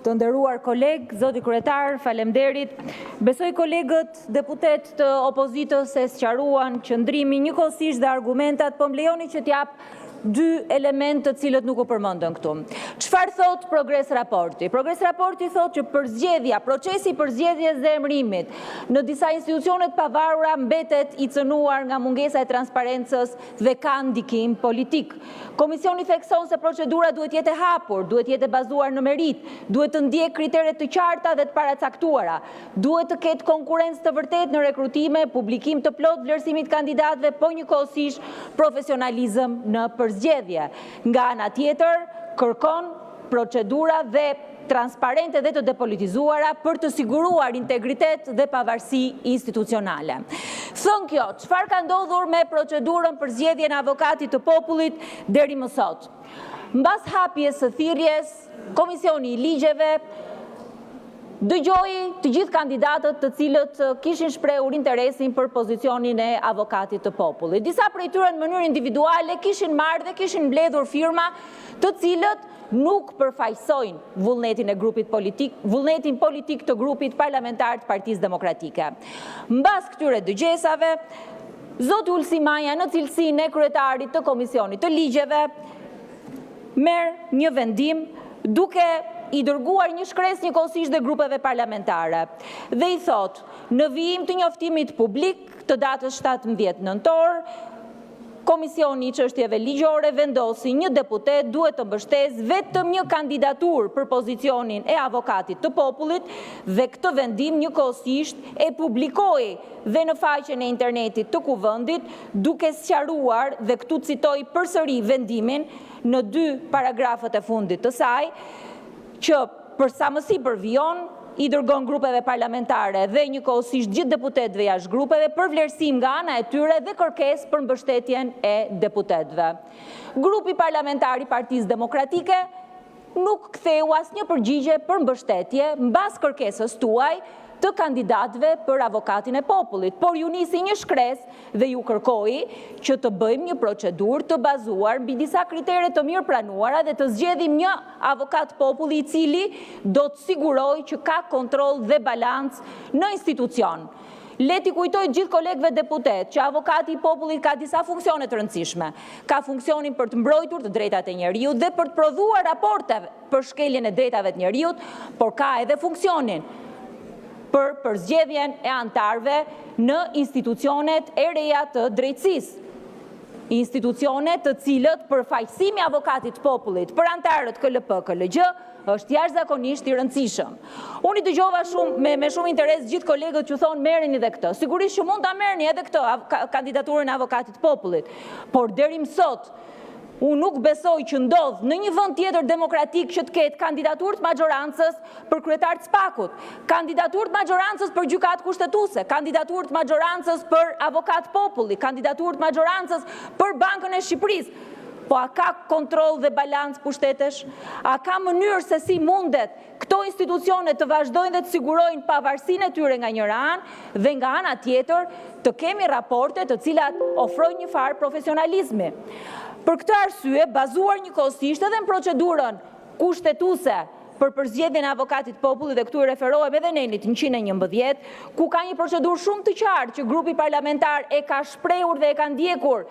Të nderuar kolegë, zoti kryetar, faleminderit. Besoj kolegët deputet të opozitës se sqaruan qëndrimin njëkohësisht dhe argumentat, po më lejoni që t'jap dy element të cilët nuk u përmendën këtu. Çfarë thot progres raporti? Progres raporti thot që përzgjedhja, procesi i përzgjedhjes dhe emërimit në disa institucione të pavarura mbetet i cënuar nga mungesa e transparencës dhe ka ndikim politik. Komisioni thekson se procedura duhet jetë e hapur, duhet jetë e bazuar në merit, duhet të ndjek kriteret të qarta dhe të paracaktuara, duhet të ketë konkurrencë të vërtetë në rekrutime, publikim të plot vlerësimit kandidatëve, po njëkohësisht profesionalizëm në përzgjedhje. Nga ana tjetër, kërkon procedura dhe transparente dhe të depolitizuara për të siguruar integritet dhe pavarësi institucionale. Thënë kjo, çfarë ka ndodhur me procedurën për zgjedhjen e avokatit të popullit deri më sot? Mbas hapjes së thirrjes, Komisioni i Ligjeve dëgjoi të gjithë kandidatët të cilët kishin shprehur interesin për pozicionin e avokatit të popullit. Disa prej tyre në mënyrë individuale kishin marrë dhe kishin mbledhur firma të cilët nuk përfaqësojnë vullnetin e grupit politik, vullnetin politik të grupit parlamentar të Partisë Demokratike. Mbas këtyre dëgjesave, zoti Ulsi Maja në cilësinë e kryetarit të Komisionit të Ligjeve merr një vendim duke i dërguar një shkresë njëkohësisht dhe grupeve parlamentare dhe i thot, në vijim të njoftimit publik të datës 17 nëntor, Komisioni i Çështjeve Ligjore vendosi një deputet duhet të mbështesë vetëm një kandidaturë për pozicionin e avokatit të popullit dhe këtë vendim njëkohësisht e publikoi dhe në faqen e internetit të Kuvendit, duke sqaruar dhe këtu citoj përsëri vendimin në 2 paragrafët e fundit të saj, që për sa më si përvijon, i dërgon grupeve parlamentare dhe njëkohësisht gjithë deputetëve jashtë grupeve për vlerësim nga ana e tyre dhe kërkesë për mbështetjen e deputetëve. Grupi parlamentar i Partisë Demokratike nuk ktheu asnjë përgjigje për mbështetje mbas kërkesës tuaj të kandidatëve për avokatin e popullit, por ju nisi një shkresë dhe ju kërkoi që të bëjmë një procedurë të bazuar mbi disa kritere të mirë pranuara dhe të zgjedhim një avokat populli i cili do të sigurojë që ka kontroll dhe balancë në institucion. Leti kujtoj gjithë kolegëve deputet që avokati i popullit ka disa funksione të rëndësishme. Ka funksionin për të mbrojtur të drejtat e njeriut dhe për të prodhuar raporte për shkeljen e drejtave të njeriut, por ka edhe funksionin për zgjedhjen e antarëve në institucionet e reja të drejtësisë. Institucionet të cilët përfaqësimi i avokatit të popullit për antarët KLP-KLG është jashtëzakonisht i rëndësishëm. Unë i dëgjova me shumë interes gjithë kolegët që thonë merreni edhe këtë. Sigurisht që mund ta merrni edhe këtë kandidaturën e avokatit të popullit, por deri më sot unë nuk besoj që ndodh në një vend tjetër demokratik që të ketë kandidaturë të majorancës për kryetar të SPAK-ut, kandidaturë të majorancës për gjykatë kushtetuese, kandidaturë të majorancës për avokat populli, kandidaturë të majorancës për Bankën e Shqipërisë. Po a ka kontroll dhe balancë pushtetesh? A ka mënyrë se si mundet këto institucione të vazhdojnë dhe të sigurojnë pavarësinë e tyre nga njëra anë dhe nga ana tjetër të kemi raporte të cilat ofrojnë një farë profesionalizmi. Për këtë arsye, bazuar njëkohësisht edhe në procedurën kushtetuese për përzgjedhjen e avokatit popullit dhe këtu i referohem edhe nenit 111, ku ka një procedurë shumë të qartë që grupi parlamentar e ka shprehur dhe e ka ndjekur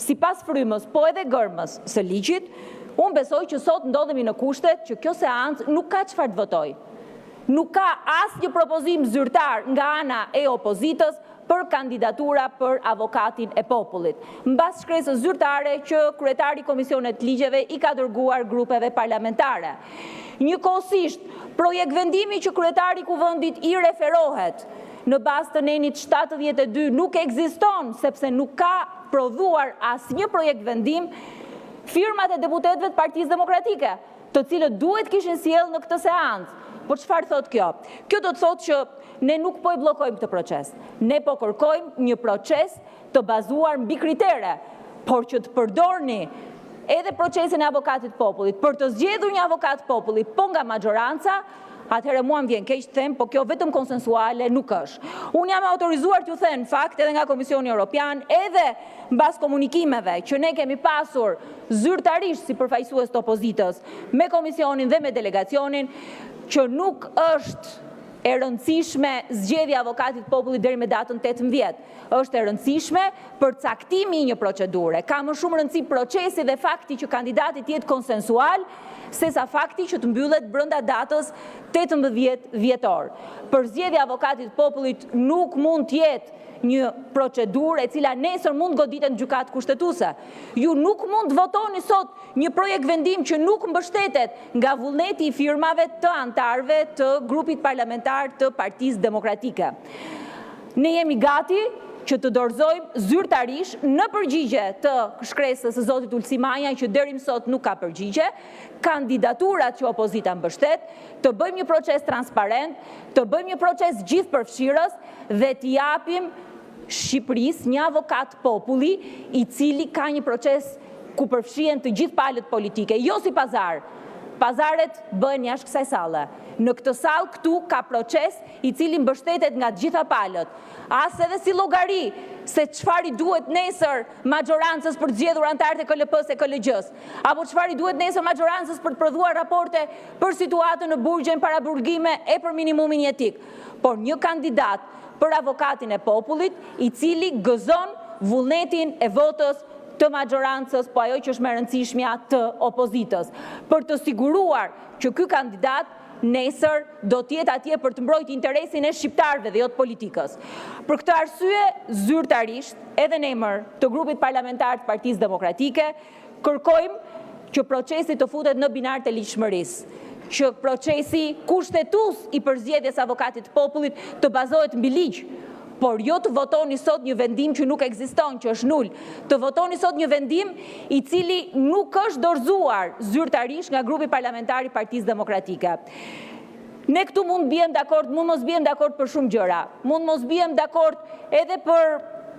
sipas frymës, po edhe gërmës së ligjit, unë besoj që sot ndodhemi në kushtet që kjo seancë nuk ka çfarë të votojë. Nuk ka asnjë propozim zyrtar nga ana e opozitës për kandidatura për avokatin e popullit, mbas shkresës zyrtare që kryetari i Komisionit të Ligjeve i ka dërguar grupeve parlamentare. Njëkohësisht, projekt vendimi që kryetari i Kuvendit i referohet në bazë të nenit 72 nuk ekziston sepse nuk ka prodhuar asnjë projekt vendim firmat e deputetëve të Partisë Demokratike, të cilët duhet kishin sjellë në këtë seancë. Po çfarë thot kjo? Kjo do të thotë që ne nuk po i bllokojmë këtë proces. Ne po kërkojmë një proces të bazuar mbi kritere, por që të përdorni edhe procesin e avokatit popullit, për të zgjedhur një avokat populli, po nga majoranca, atëherë mua më vjen keq të them, po kjo vetëm konsensuale nuk është. Unë jam autorizuar t'ju them fakt edhe nga Komisioni Evropian, edhe mbas komunikimeve që ne kemi pasur zyrtarisht si përfaqësues të opozitës me komisionin dhe me delegacionin, që nuk është e rëndësishme zgjedhja avokatit popullit deri me datën 18. Është e rëndësishme për caktimi një procedure. Ka më shumë rëndësi procesi dhe fakti që kandidati të jetë konsensual, sesa fakti që të mbyllet brenda datës 18 dhjetor. Për zgjedhja avokatit popullit nuk mund të jetë një procedurë e cila nesër mund goditet në gjykatë kushtetuese. Ju nuk mund të votoni sot një projekt vendim që nuk mbështetet nga vullneti i firmave të antarëve të grupit parlamentar të Partisë Demokratike. Ne jemi gati që të dorëzojmë zyrtarish në përgjigje të shkresës së zotit Ulsi Maja, që deri më sot nuk ka përgjigje, kandidaturat që opozita mbështet, të bëjmë një proces transparent, të bëjmë një proces gjithëpërfshirës dhe t'i japim Shqipërisë një avokat populli i cili ka një proces ku përfshihen të gjithë palët politike, jo si pazar. Pazaret bëhen jashtë kësaj salle. Në këtë sallë këtu ka proces i cili mbështetet nga të gjitha palët. As edhe si llogari se çfarë i duhet nesër majorancës për të zgjedhur antarët e KLP-s e KLG-s, apo çfarë i duhet nesër majorancës për të prodhuar raporte për situatën në burgjen para burgime e për minimumin jetik. Por një kandidat për avokatin e popullit, i cili gëzon vullnetin e votës të majorancës, po ajo që është më e rëndësishmja të opozitës, për të siguruar që ky kandidat nesër do të jetë atje për të mbrojtur interesin e shqiptarëve dhe jo të politikës. Për këtë arsye, zyrtarisht, edhe në emër të grupit parlamentar të Partisë Demokratike, kërkojmë që procesi të futet në binar të ligjshmërisë, që procesi kushtetues i përzgjedhjes avokatit të popullit të bazohet mbi ligj, por jo të votoni sot një vendim që nuk ekziston, që është nul, të votoni sot një vendim i cili nuk është dorëzuar zyrtarisht nga grupi parlamentar i Partisë Demokratike. Ne këtu mund bien dakord, mund mos bien dakord për shumë gjëra. Mund mos bien dakord edhe për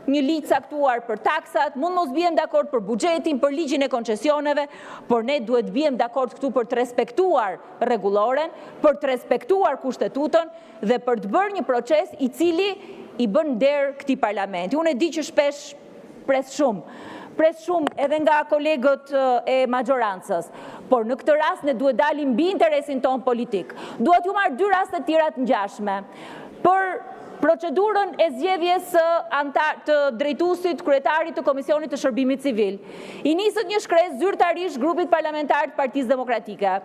një ligj caktuar për taksat, mund mos bien dakord për buxhetin, për ligjin e koncesioneve, por ne duhet bien dakord këtu për të respektuar rregulloren, për të respektuar kushtetutën dhe për të bërë një proces i cili i bën nder këtij parlamenti. Unë e di që shpesh pres shumë edhe nga kolegët e majorancës, por në këtë rast ne duhet dalim mbi interesin ton politik. Duhet ju marr dy raste të tjera të ngjashme. Për procedurën e zgjedhjes të drejtuesit kryetarit të Komisionit të Shërbimit Civil. I nisët një shkresë zyrtarisht grupit parlamentar të Partisë Demokratike.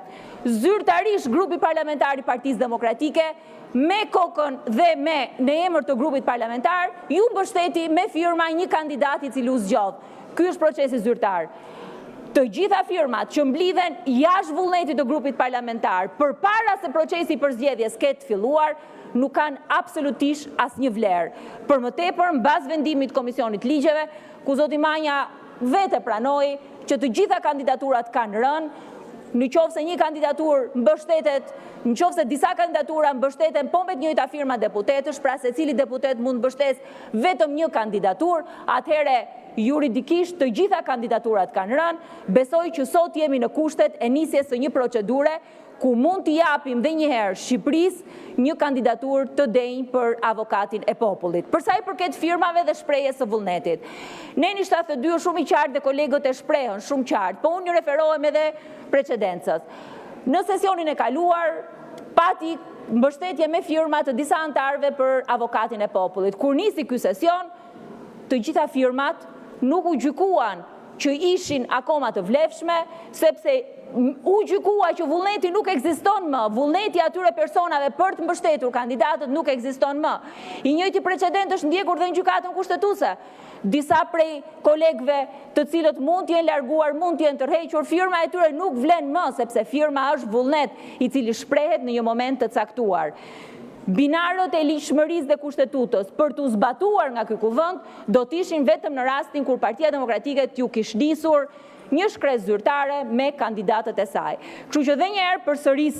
Zyrtarisht grupi parlamentar i Partisë Demokratike me kokën dhe në emër të grupit parlamentar, ju mbështeti me firma një kandidat i cili u zgjodh. Ky është procesi zyrtar. Të gjitha firmat që mblidhen jashtë vullnetit të grupit parlamentar, përpara se procesi i përzgjedhjes ketë filluar, nuk kanë absolutisht asnjë vlerë. Për më tepër, mbas vendimit të Komisionit Ligjeve, ku zoti Manja vetë pranoi që të gjitha kandidaturat kanë rënë, në qoftë se një kandidaturë mbështetet, në qoftë se disa kandidatura mbështeten po me të njëjta firma deputetësh, pra secili deputet mund mbështesë vetëm një kandidaturë, atëherë juridikisht të gjitha kandidaturat kanë rënë. Besoj që sot jemi në kushtet e nisjes së një procedure ku mund t'i japim dhe njëherë Shqipërisë një kandidaturë të denjë për avokatin e popullit. Për sa i përket firmave dhe shprehjes së vullnetit. Neni 72 është shumë i qartë dhe kolegët e shprehën shumë qartë, po unë referohem edhe precedencës. Në sesionin e kaluar, pati mbështetje me firma të disa antarëve për avokatin e popullit. Kur nisi ky sesion, të gjitha firmat nuk u gjykuan që ishin akoma të vlefshme, sepse u gjykua që vullneti nuk ekziston më, vullneti atyre personave për të mbështetur kandidatët nuk ekziston më. I njëjti precedent është ndjekur dhe në gjykatën kushtetuese. Disa prej kolegëve të cilët mund t'jenë larguar, mund t'jenë tërhequr, firma e tyre nuk vlen më, sepse firma është vullnet i cili shprehet në një moment të caktuar. Binarët e ligjshmërisë dhe kushtetues për të zbatuar nga ky kuvend do të ishin vetëm në rastin kur Partia Demokratike t'ju kishte nisur një shkresë zyrtare me kandidatët e saj. Kështu që edhe një herë përsëris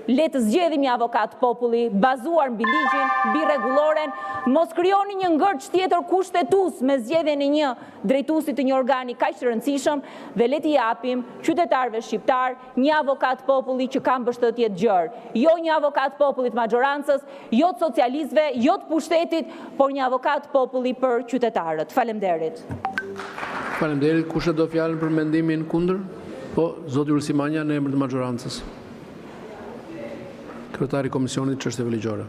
le të zgjedhim një avokat populli, bazuar mbi ligjin, mbi rregulloren, mos krijoni një ngërç tjetër kushtetues me zgjedhjen e një drejtuesi të një organi kaq të rëndësishëm dhe le t'i japim qytetarëve shqiptar një avokat populli që ka mbështetje të gjerë. Jo një avokat populli të maxhorancës, jo të socialistëve, jo të pushtetit, por një avokat populli për qytetarët. Faleminderit. Faleminderit. Kush e do fjalën për mendimin kundër? Po, zoti Ulsimania në emër të maxhorancës. Kryetari i Komisionit Çështjeve Ligjore.